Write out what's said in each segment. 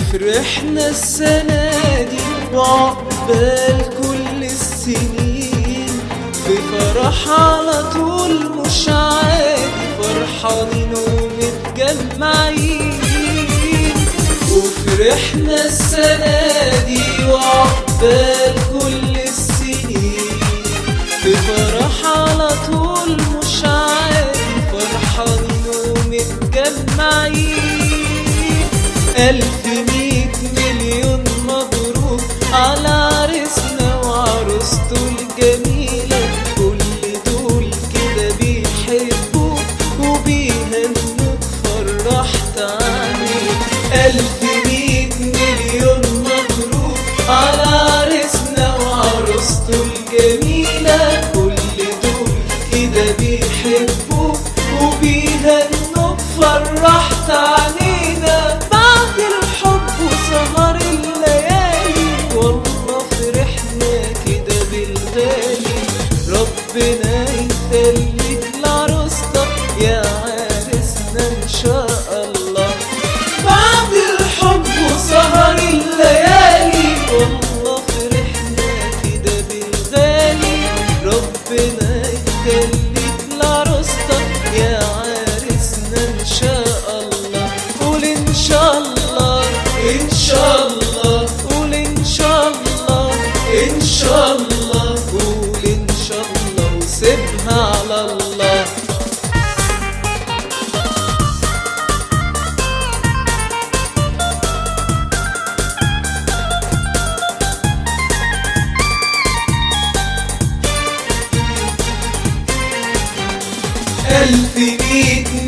وفرحنا السنة دي وعقبال كل السنين بفرح على طول مش عادي، فرحانين ومتجمعين. وفرحنا السنة دي وعقبال كل السنين بفرح على طول مش عادي، فرحانين ومتجمعين. 1000 مليون مبروك على عريسنا وعروسته الجميلة، كل دول كده بيحبوك وبيهنوك فرحت عليك. 1000 مليون مبروك على عريسنا وعروسته الجميلة، كل دول كده بيحبوك وبيهنوك فرحت علينا. بعد الحب وسهر الليالي والله فرحنا كده بالغالي، ربنا يخليك لعروستك يا عريسنا ان شاء الله. بعد الحب وسهر الليالي والله فرحنا كده بالغالي، ربنا يخليك لعروستك يا عريسنا ان شاء الله. قول ان شاء الله ان شاء الله، قول ان شاء الله ان شاء الله، قول ان شاء الله وسيبها على الله. ألف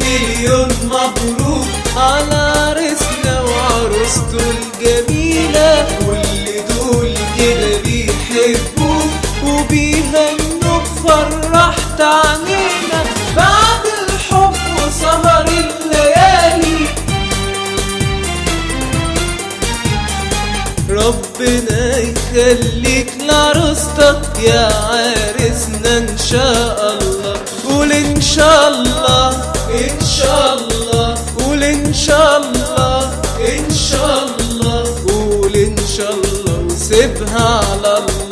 مليون مبروك على عريسنا وعروسته الجميلة، كل دول كده بيحبوك وبيهنوك فرحت علينا. بعد الحب وسهر الليالي ربنا يخليك لعروستك يا عريسنا ان شاء الله. قول ان شاء الله ان شاء الله، قول ان شاء الله ان شاء الله، قول ان شاء الله وسيبها على الله.